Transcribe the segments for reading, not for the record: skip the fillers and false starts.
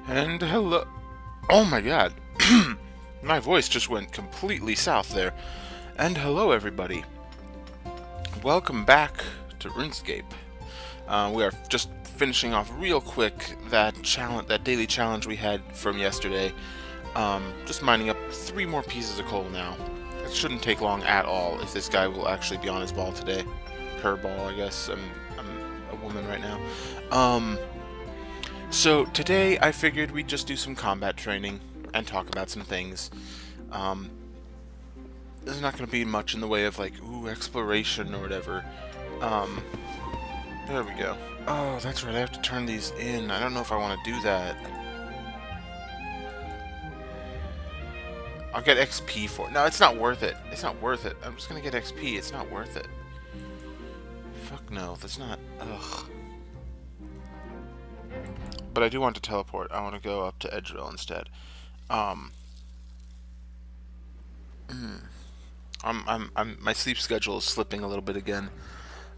And hello. Oh my god. My voice just went completely south there. And hello, everybody. Welcome back to Runescape. We are just finishing off real quick that daily challenge we had from yesterday. Just mining up 3 more pieces of coal now. It shouldn't take long at all if this guy will actually be on his ball today. Her ball, I guess. I'm a woman right now. So today I figured we'd just do some combat training and talk about some things. There's not going to be much in the way of exploration or whatever. There we go. Oh, that's right, I have to turn these in. I don't know if I want to do that. I'll get XP for it. No, it's not worth it. It's not worth it. I'm just going to get XP. It's not worth it. Fuck no, that's not... Ugh. But I do want to teleport. I want to go up to Edgeville instead. My sleep schedule is slipping a little bit again.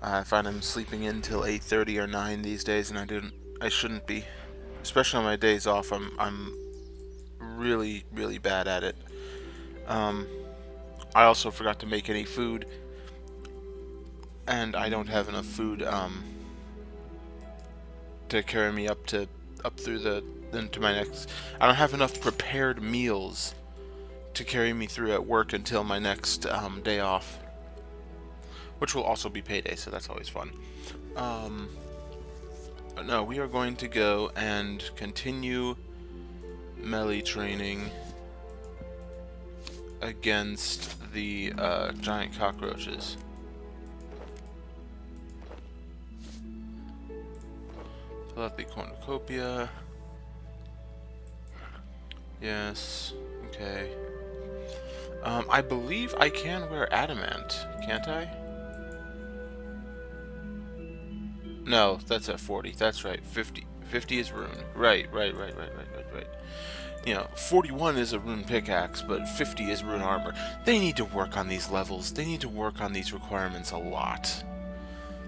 I find I'm sleeping in till 8:30 or 9 these days, and I shouldn't be. Especially on my days off, I'm really, really bad at it. I also forgot to make any food, and I don't have enough food to carry me up through into my next. I don't have enough prepared meals to carry me through at work until my next day off, which will also be payday, so that's always fun. But no, we are going to go and continue melee training against the giant cockroaches. Fill out the cornucopia. Yes. Okay. I believe I can wear adamant, can't I? No, that's at 40. That's right. 50. 50 is rune. Right. You know, 41 is a rune pickaxe, but 50 is rune armor. They need to work on these levels. They need to work on these requirements a lot.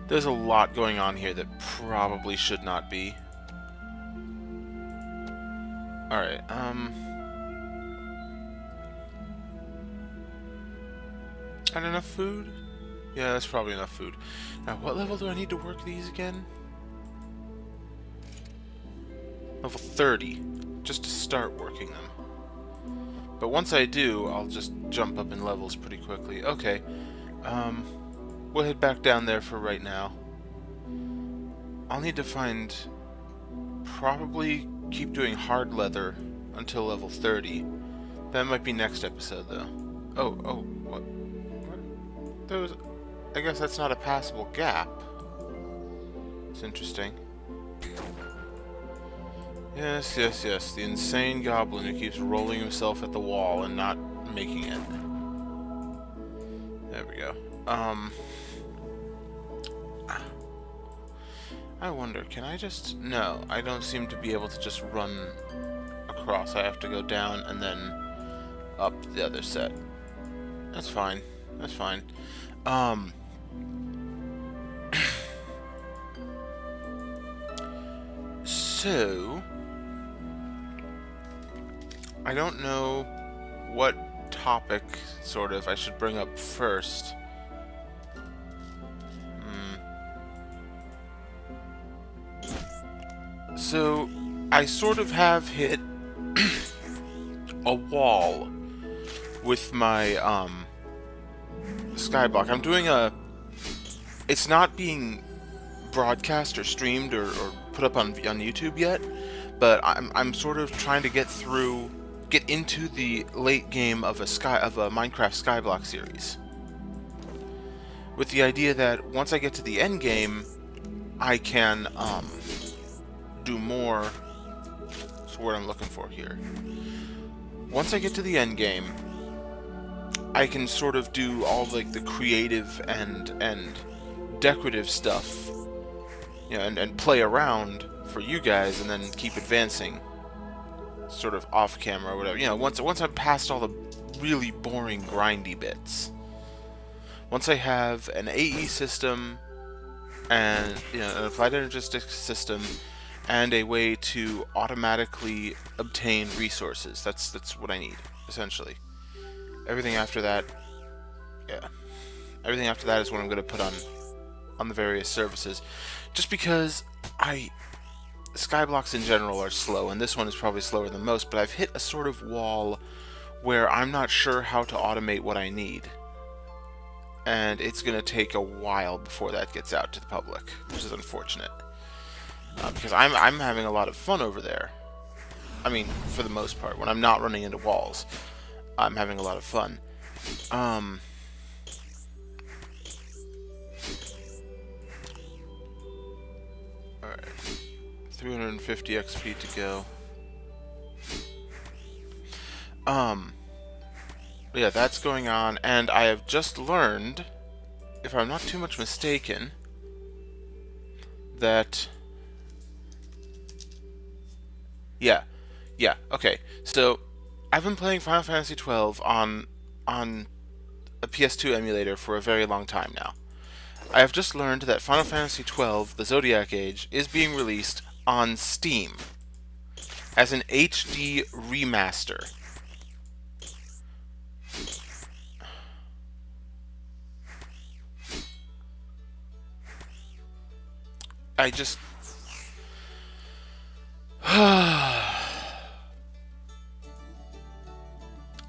There's a lot going on here that probably should not be. Alright, and enough food? Yeah, that's probably enough food. Now, what level do I need to work these again? Level 30, just to start working them. But once I do, I'll just jump up in levels pretty quickly. Okay, we'll head back down there for right now. I'll need to find... probably keep doing hard leather until level 30. That might be next episode, though. Oh, what? There was... I guess that's not a passable gap. It's interesting. Yes. The insane goblin who keeps rolling himself at the wall and not making it. There we go. I wonder, can I just... No, I don't seem to be able to just run across. I have to go down and then up the other set. That's fine. That's fine. So... I don't know what topic, sort of, I should bring up first. So, I sort of have hit a wall with my skyblock. I'm doing a... It's not being broadcast or streamed or put up on YouTube yet, but I'm sort of trying to get into the late game of a Minecraft skyblock series, with the idea that once I get to the end game, I can do more. That's what I'm looking for here. Once I get to the end game, I can sort of do all like the creative and decorative stuff, you know, and play around for you guys, and then keep advancing, sort of off camera or whatever. You know, once I'm past all the really boring grindy bits. Once I have an AE system and, you know, an applied energistic system and a way to automatically obtain resources. That's what I need, essentially. Everything after that, yeah. Everything after that is what I'm going to put on the various services. Just because Skyblocks in general are slow, and this one is probably slower than most, but I've hit a sort of wall where I'm not sure how to automate what I need. And it's going to take a while before that gets out to the public, which is unfortunate. Because I'm having a lot of fun over there. I mean, for the most part. When I'm not running into walls, I'm having a lot of fun. Alright. 350 XP to go. Yeah, that's going on, and I have just learned, if I'm not too much mistaken, that... Yeah, okay. So, I've been playing Final Fantasy XII on a PS2 emulator for a very long time now. I have just learned that Final Fantasy XII, the Zodiac Age, is being released on Steam as an HD remaster. I just...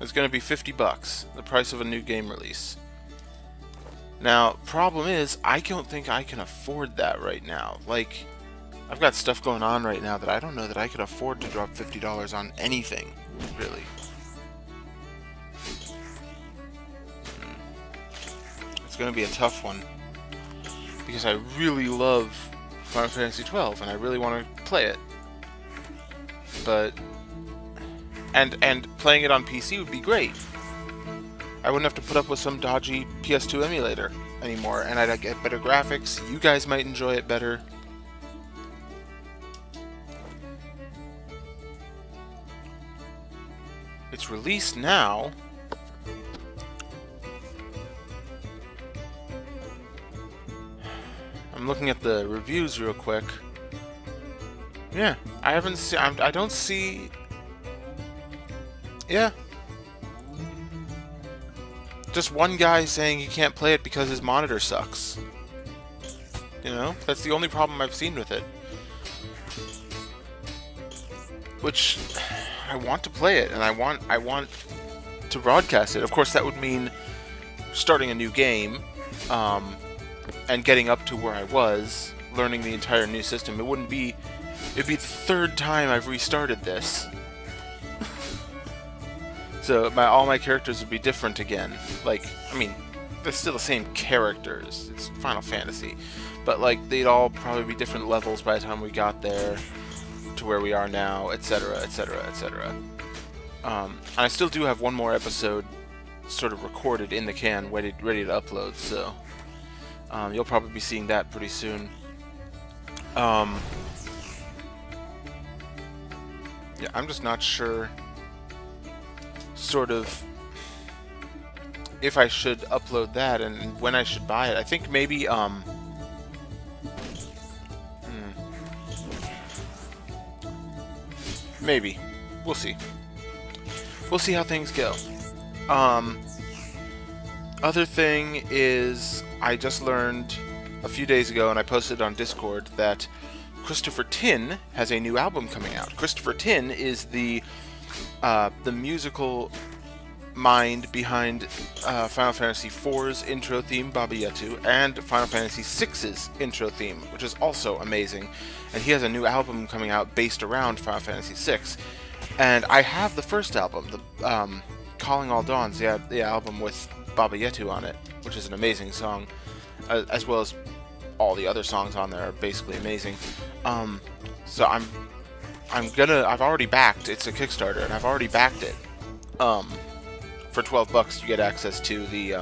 It's going to be $50, the price of a new game release. Now, problem is, I don't think I can afford that right now. Like, I've got stuff going on right now that I don't know that I could afford to drop $50 on anything, really. It's going to be a tough one. Because I really love Final Fantasy XII, and I really want to play it. But... And playing it on PC would be great. I wouldn't have to put up with some dodgy PS2 emulator anymore, and I'd get better graphics. You guys might enjoy it better. It's released now. I'm looking at the reviews real quick. Yeah, I haven't seen... I don't see... Yeah. Just one guy saying he can't play it because his monitor sucks. You know? That's the only problem I've seen with it. Which... I want to play it, and I want to broadcast it. Of course, that would mean starting a new game, and getting up to where I was, learning the entire new system. It'd be the third time I've restarted this. So all my characters would be different again. Like, I mean, they're still the same characters. It's Final Fantasy. But, like, they'd all probably be different levels by the time we got there to where we are now, etc., etc., etc. And I still do have one more episode sort of recorded in the can, ready to upload, so you'll probably be seeing that pretty soon. Yeah, I'm just not sure sort of if I should upload that and when I should buy it. I think maybe maybe. We'll see. We'll see how things go. Other thing is, I just learned a few days ago, and I posted on Discord, that Christopher Tin has a new album coming out. Christopher Tin is the musical mind behind Final Fantasy IV's intro theme, Baba Yetu, and Final Fantasy VI's intro theme, which is also amazing. And he has a new album coming out based around Final Fantasy VI. And I have the first album, the Calling All Dawns, the album with Baba Yetu on it, which is an amazing song, as well as all the other songs on there are basically amazing. So I've already backed. It's a Kickstarter, and I've already backed it. For $12, you get access to the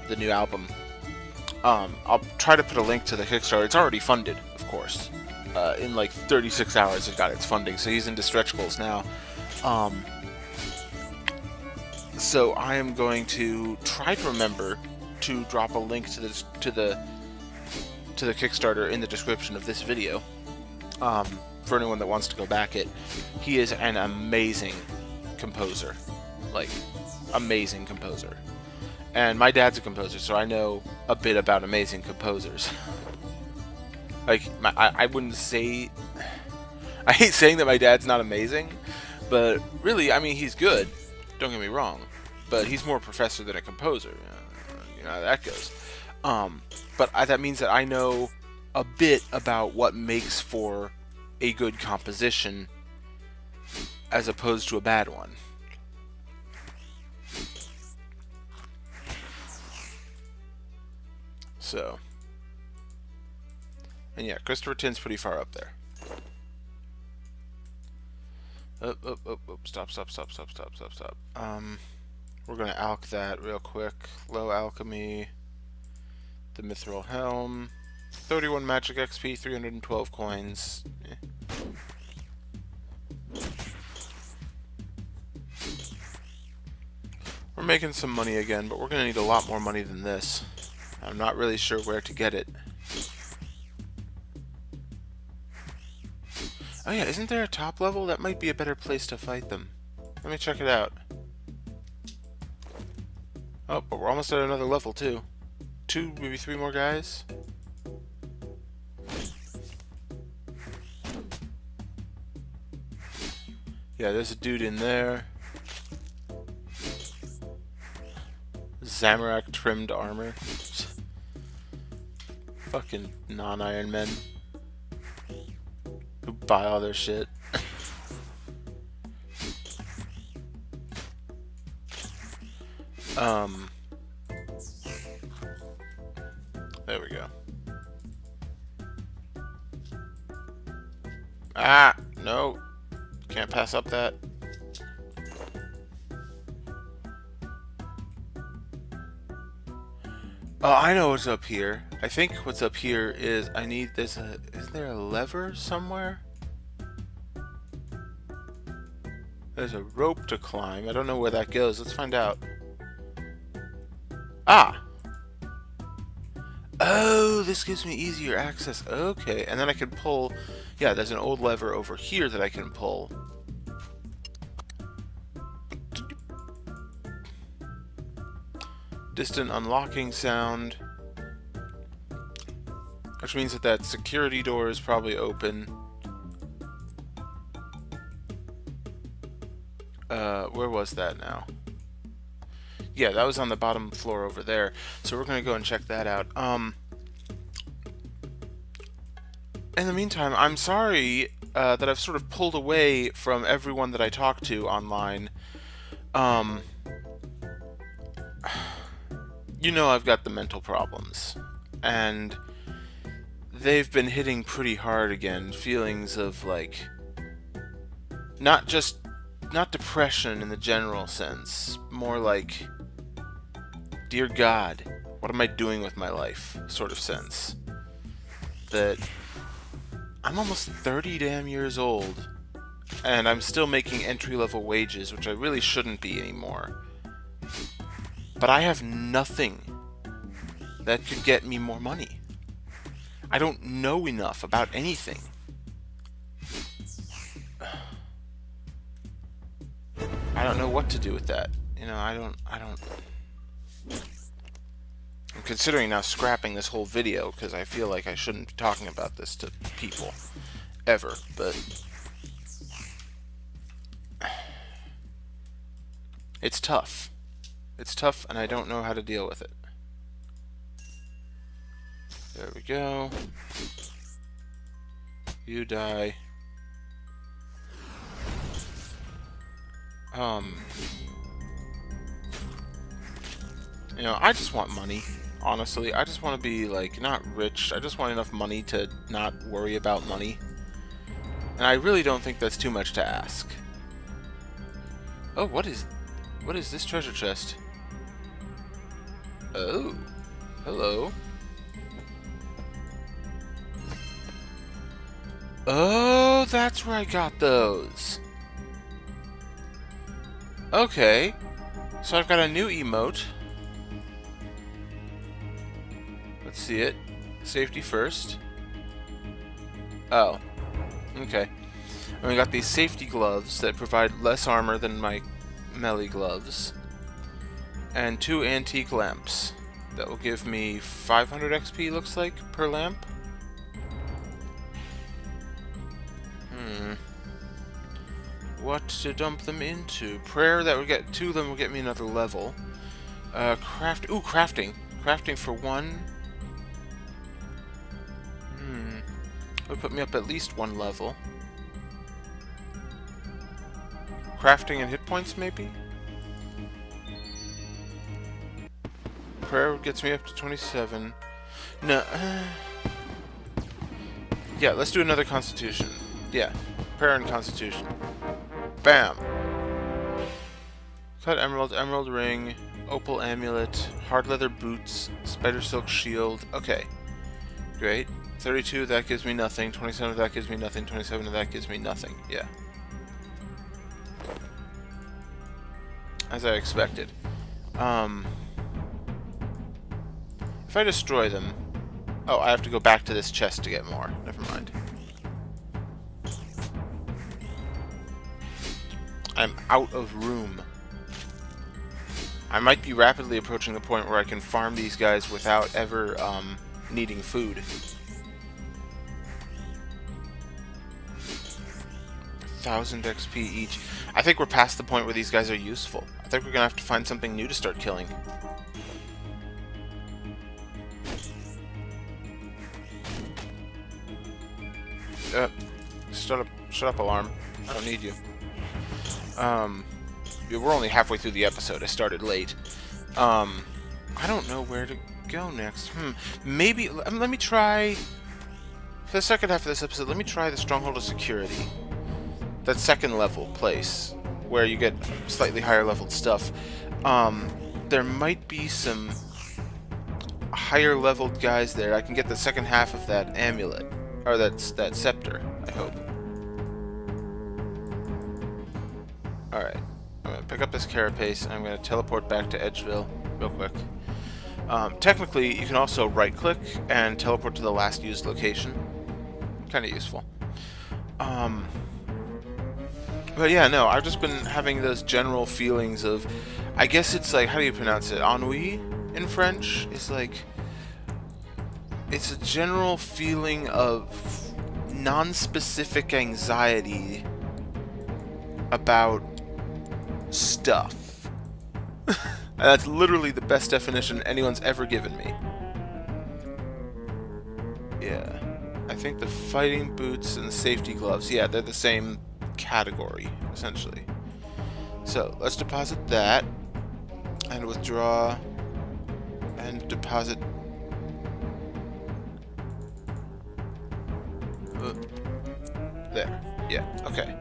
the new album. I'll try to put a link to the Kickstarter. It's already funded, of course. In like 36 hours, it got its funding, so he's into stretch goals now. So I am going to try to remember to drop a link to to the Kickstarter in the description of this video. For anyone that wants to go back it. He is an amazing composer. Like, amazing composer. And my dad's a composer, so I know a bit about amazing composers. Like, I wouldn't say... I hate saying that my dad's not amazing, but really, I mean, he's good. Don't get me wrong. But he's more a professor than a composer. You know how that goes. But that means that I know a bit about what makes for a good composition as opposed to a bad one. So, and yeah, Christopher Tin's pretty far up there. Stop. We're gonna alch that real quick. Low alchemy, the mithril helm, 31 magic XP, 312 coins. We're making some money again, but we're gonna need a lot more money than this. I'm not really sure where to get it. Oh yeah, isn't there a top level? That might be a better place to fight them. Let me check it out. Oh, but we're almost at another level too. 2, maybe 3 more guys. Yeah, there's a dude in there. Zamorak trimmed armor. Fucking non-Iron Men who buy all their shit. There we go. Ah, no. Can't pass up that. Oh, I know what's up here. I think what's up here is is there a lever somewhere? There's a rope to climb. I don't know where that goes. Let's find out. Ah! Oh, this gives me easier access. Okay, and then I can pull... Yeah, there's an old lever over here that I can pull. Distant unlocking sound. Which means that that security door is probably open. Where was that now? Yeah, that was on the bottom floor over there. So we're going to go and check that out. In the meantime, I'm sorry that I've sort of pulled away from everyone that I talk to online. You know I've got the mental problems. And they've been hitting pretty hard again. Feelings of, like, not depression in the general sense. More like, dear God, what am I doing with my life sort of sense. That I'm almost 30 damn years old, and I'm still making entry-level wages, which I really shouldn't be anymore. But I have nothing that could get me more money. I don't know enough about anything. I don't know what to do with that. You know, I don't... I'm considering now scrapping this whole video, because I feel like I shouldn't be talking about this to people. Ever, but... It's tough. It's tough, and I don't know how to deal with it. There we go. You die. You know, I just want money. Honestly, I just want to be, like, not rich. I just want enough money to not worry about money. And I really don't think that's too much to ask. Oh, what is this treasure chest? Oh, hello. Oh, that's where I got those. Okay, so I've got a new emote. Let's see it. Safety first. Oh. Okay. And we got these safety gloves that provide less armor than my melee gloves. And 2 antique lamps. That will give me 500 XP, looks like, per lamp. What to dump them into? Prayer, that would get 2 of them will get me another level. Crafting. Crafting for 1. Would put me up at least 1 level. Crafting and hit points, maybe? Prayer gets me up to 27. No. Yeah, let's do another Constitution. Yeah, Prayer and Constitution. Bam! Cut emerald, emerald ring, opal amulet, hard leather boots, spider silk shield. Okay, great. 32, that gives me nothing. 27, that gives me nothing. 27, that gives me nothing. Yeah. As I expected. If I destroy them... Oh, I have to go back to this chest to get more. Never mind. I'm out of room. I might be rapidly approaching the point where I can farm these guys without ever needing food. 1,000 XP each. I think we're past the point where these guys are useful. I think we're gonna have to find something new to start killing. Shut up, alarm. I don't need you. We're only halfway through the episode. I started late. I don't know where to go next. Maybe, let me try... For the second half of this episode, let me try the Stronghold of Security. That second level place, where you get slightly higher leveled stuff. There might be some higher leveled guys there. I can get the second half of that amulet. Or that scepter, I hope. Alright. I'm going to pick up this carapace, and I'm going to teleport back to Edgeville real quick. Technically, you can also right-click and teleport to the last used location. Kind of useful. But yeah, no, I've just been having those general feelings of... I guess it's like, how do you pronounce it? Ennui in French? It's like... It's a general feeling of non-specific anxiety about stuff. That's literally the best definition anyone's ever given me. Yeah. I think the fighting boots and the safety gloves, yeah, they're the same category, essentially. So, let's deposit that, and withdraw, and deposit... There. Yeah, okay.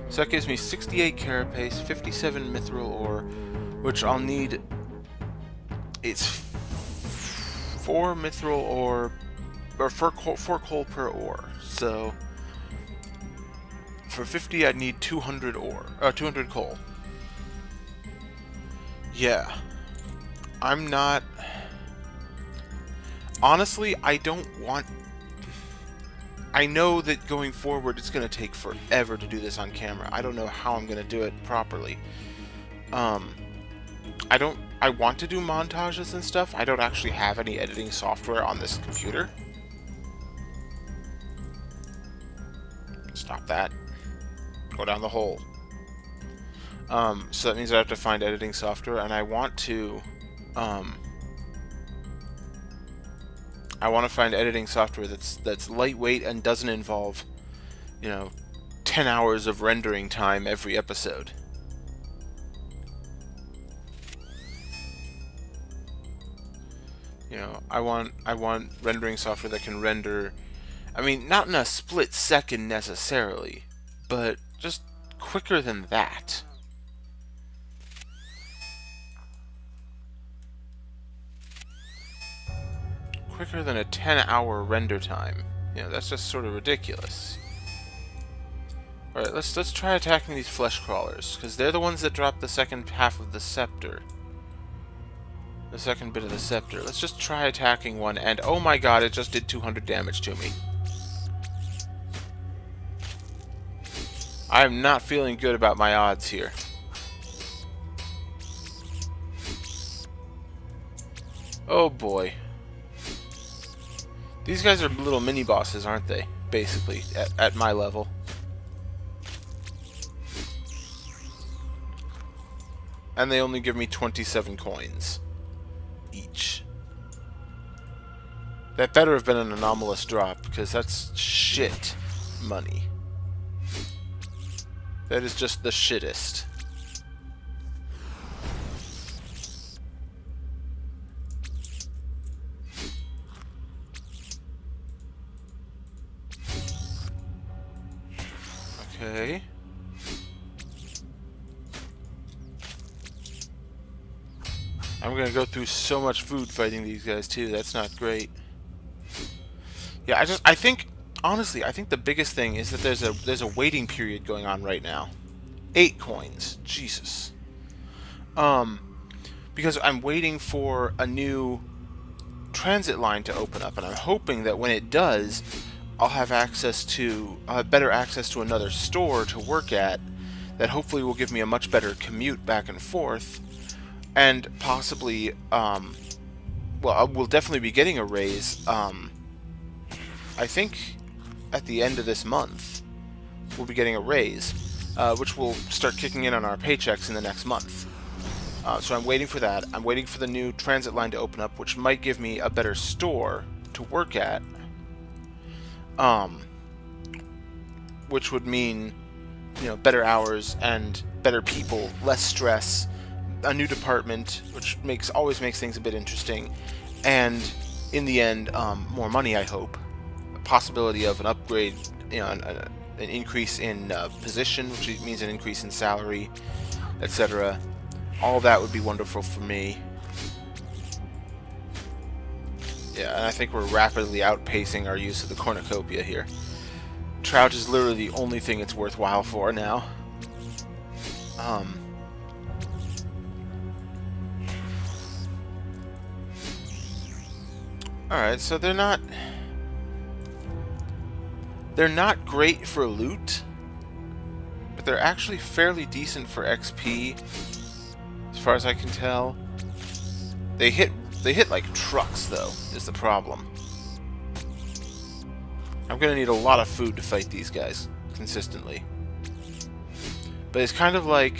So that gives me 68 carapace, 57 mithril ore, which I'll need... It's 4 mithril ore, or 4 coal per ore. So, for 50 I'd need 200 ore, 200 coal. Yeah. I'm not... Honestly, I don't want... I know that going forward it's going to take forever to do this on camera. I don't know how I'm going to do it properly. I want to do montages and stuff. I don't actually have any editing software on this computer. Stop that. Go down the hole. So that means I have to find editing software, and I want to find editing software that's lightweight and doesn't involve, 10 hours of rendering time every episode. I want rendering software that can render, I mean, not in a split second necessarily, but just quicker than that. Quicker than a 10-hour render time. That's just sort of ridiculous. Alright, let's try attacking these flesh crawlers, because they're the ones that drop the second half of the scepter. the second bit of the scepter. Let's just try attacking one, and oh my god, it just did 200 damage to me. I am not feeling good about my odds here. Oh boy. These guys are little mini-bosses, aren't they? Basically, at my level. And they only give me 27 coins each. That better have been an anomalous drop, because that's shit money. That is just the shittest. Okay. I'm gonna go through so much food fighting these guys too. That's not great. Yeah, I think honestly, I think the biggest thing is that there's a waiting period going on right now. 8 coins. Jesus. Because I'm waiting for a new transit line to open up, and I'm hoping that when it does, I'll have better access to another store to work at that hopefully will give me a much better commute back and forth, and possibly, well, I will definitely be getting a raise, I think at the end of this month, we'll be getting a raise, which will start kicking in on our paychecks in the next month. So I'm waiting for that. I'm waiting for the new transit line to open up, which might give me a better store to work at. Which would mean, better hours and better people, less stress, a new department, which always makes things a bit interesting, and in the end, more money, I hope. A possibility of an upgrade, an increase in position, which means an increase in salary, etc. All that would be wonderful for me. Yeah, and I think we're rapidly outpacing our use of the cornucopia here. Trout is literally the only thing it's worthwhile for now. Alright, so they're not great for loot, but they're actually fairly decent for XP, as far as I can tell. They hit like trucks, though, is the problem. I'm gonna need a lot of food to fight these guys consistently. But it's kind of like,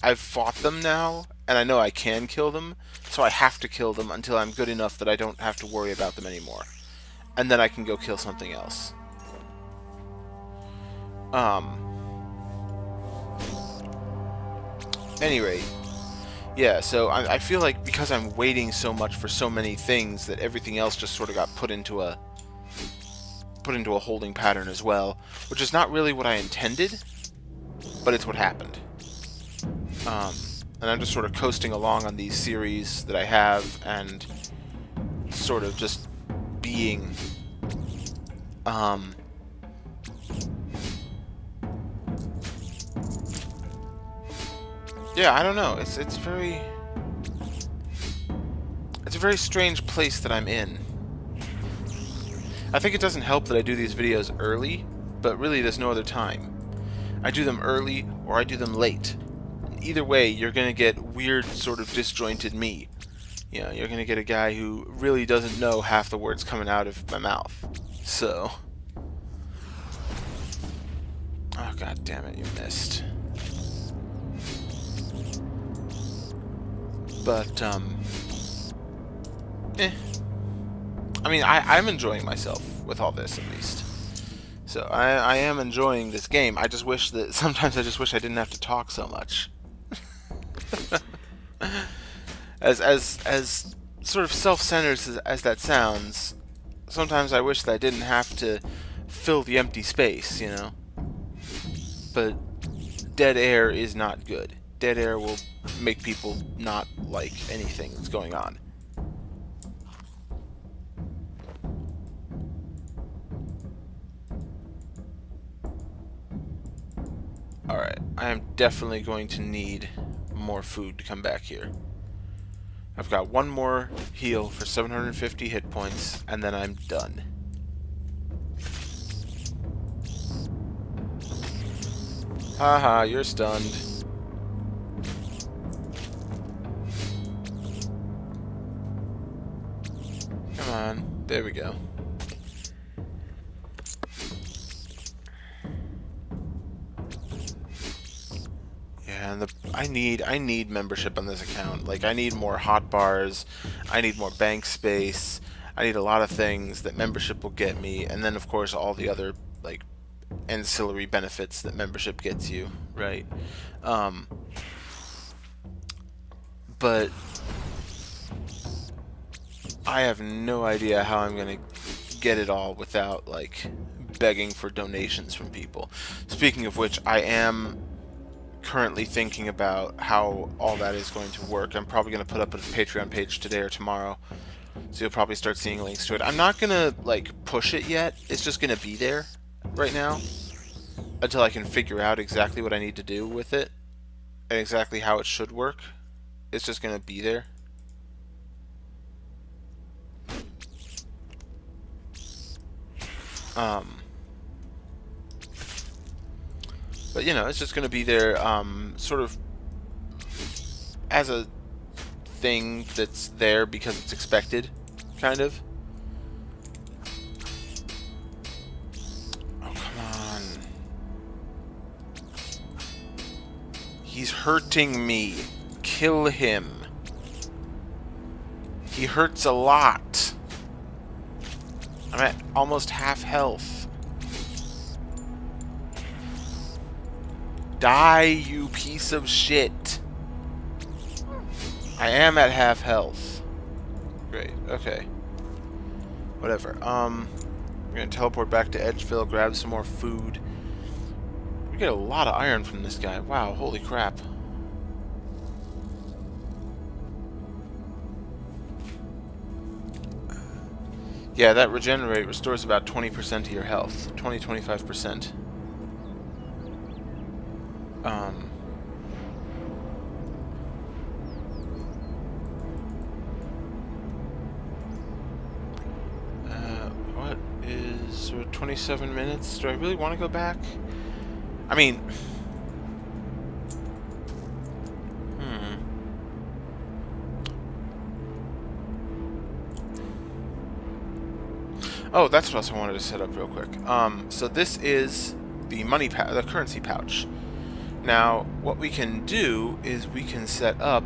I've fought them now, and I know I can kill them, so I have to kill them until I'm good enough that I don't have to worry about them anymore. And then I can go kill something else. Any rate, yeah, so I feel like because I'm waiting so much for so many things that everything else just sort of got put into a holding pattern as well, which is not really what I intended, but it's what happened. And I'm just sort of coasting along on these series that I have, and sort of just being, yeah, I don't know. It's a very strange place that I'm in. I think it doesn't help that I do these videos early, but really there's no other time. I do them early or I do them late. Either way, you're gonna get weird, sort of disjointed me. You're gonna get a guy who really doesn't know half the words coming out of my mouth. So, oh god damn it, you missed. But I mean, I'm enjoying myself with all this, at least. So I am enjoying this game. I just wish that sometimes I didn't have to talk so much. as sort of self-centered as that sounds, sometimes I wish that I didn't have to fill the empty space, But dead air is not good. Dead air will make people not like anything that's going on. Alright, I am definitely going to need more food to come back here. I've got one more heal for 750 hit points, and then I'm done. Haha, you're stunned. Come on, there we go. Yeah, and I need membership on this account. Like, I need more hotbars, I need more bank space, I need a lot of things that membership will get me, and then of course all the other like ancillary benefits that membership gets you, right? Um, but I have no idea how I'm gonna get it all without like begging for donations from people. Speaking of which, I am currently thinking about how all that is going to work. I'm probably going to put up a Patreon page today or tomorrow, so you'll probably start seeing links to it. I'm not going to like push it yet. It's just going to be there right now until I can figure out exactly what I need to do with it and exactly how it should work. It's just going to be there. But you know, it's just going to be there, sort of as a thing that's there because it's expected, kind of. Oh, come on. He's hurting me. Kill him. He hurts a lot. I'm at almost half health. Die, you piece of shit. I am at half health. Great, okay. Whatever. We're gonna teleport back to Edgeville, grab some more food. We get a lot of iron from this guy. Wow, holy crap. Yeah, that regenerate restores about 20% of your health. 20-25%. What is... We're 27 minutes? Do I really want to go back? I mean... Oh, that's what else I wanted to set up real quick. So this is the the currency pouch. Now, what we can do is we can set up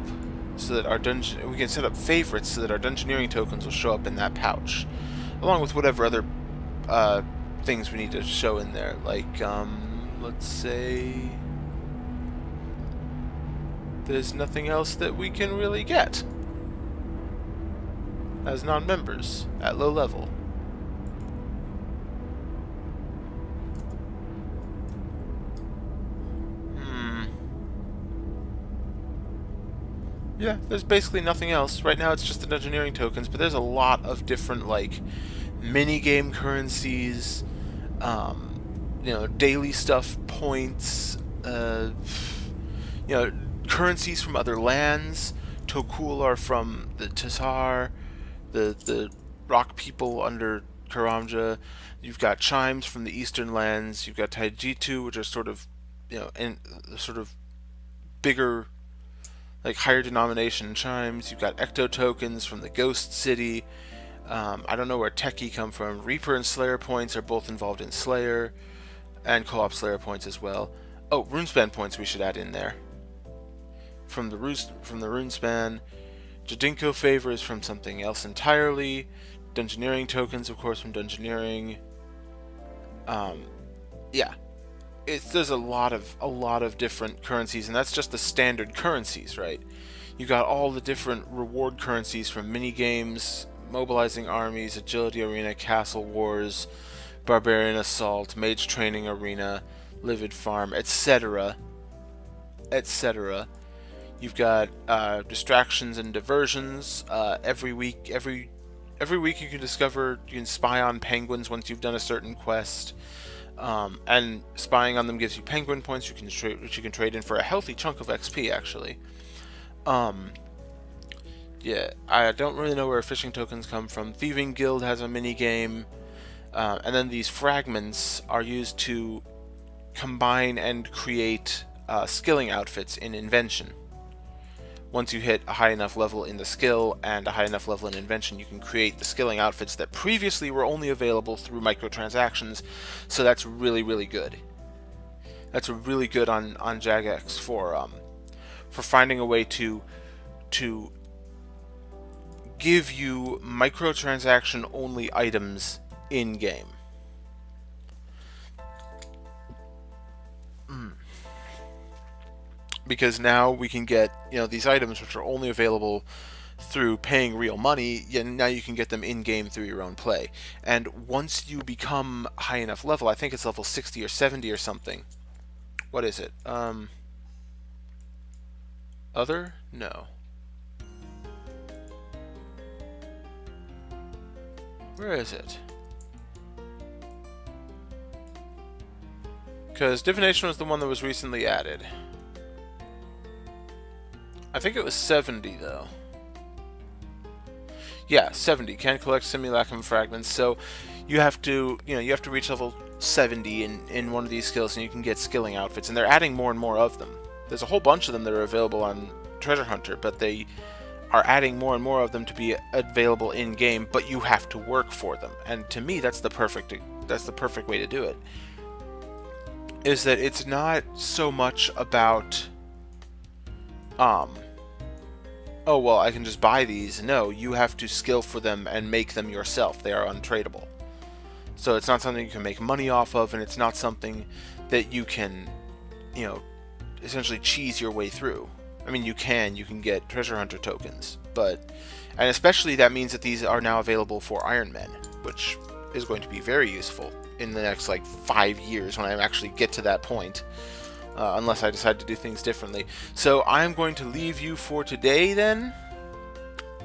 so that we can set up favorites so that our dungeoneering tokens will show up in that pouch, along with whatever other things we need to show in there. Like, let's say there's nothing else that we can really get as non-members at low level. Yeah, there's basically nothing else. Right now it's just the dungeoneering tokens, but there's a lot of different, like, mini-game currencies, you know, daily stuff, points, you know, currencies from other lands. Tokul are from the Tatar, the rock people under Karamja. You've got chimes from the eastern lands. You've got Taijitu, which are sort of, you know, in sort of bigger, like higher denomination chimes. You've got ecto tokens from the Ghost City. I don't know where Techie come from. Reaper and Slayer points are both involved in Slayer, and co-op Slayer points as well. Oh, Runespan points we should add in there. From the Runespan. Jadinko favor is from something else entirely. Dungeoneering tokens, of course, from Dungeoneering. Yeah. There's a lot of different currencies, and that's just the standard currencies, right? You got all the different reward currencies from mini games, mobilizing armies, agility arena, castle wars, barbarian assault, mage training arena, livid farm, etc., etc. You've got distractions and diversions. Every week you can spy on penguins once you've done a certain quest. And spying on them gives you penguin points, which you can trade in for a healthy chunk of XP, actually. Um, yeah, I don't really know where fishing tokens come from. Thieving Guild has a mini game, and then these fragments are used to combine and create skilling outfits in invention. Once you hit a high enough level in the skill and a high enough level in invention, you can create the skilling outfits that previously were only available through microtransactions. So that's really, really good. That's really good on Jagex for finding a way to give you microtransaction only items in game. Because now we can get, these items which are only available through paying real money, now you can get them in game through your own play. And once you become high enough level, I think it's level 60 or 70 or something. What is it? Other? No. Where is it? Because divination was the one that was recently added. I think it was 70 though. Yeah, 70. Can collect simulacrum fragments. So you have to, you have to reach level 70 in one of these skills, and you can get skilling outfits. And they're adding more and more of them. There's a whole bunch of them that are available on Treasure Hunter, but they are adding more and more of them to be available in game. But you have to work for them. And to me, that's the perfect way to do it. Is that it's not so much about oh, well, I can just buy these. No, you have to skill for them and make them yourself. They are untradeable. So it's not something you can make money off of, and it's not something that you can, essentially cheese your way through. I mean, you can get Treasure Hunter tokens, and especially that means that these are now available for Iron Men, which is going to be very useful in the next, 5 years when I actually get to that point. Unless I decide to do things differently. So I'm going to leave you for today then.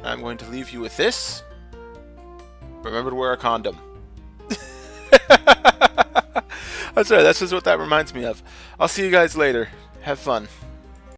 I'm going to leave you with this. Remember to wear a condom. That's right, that's just what that reminds me of. I'll see you guys later. Have fun.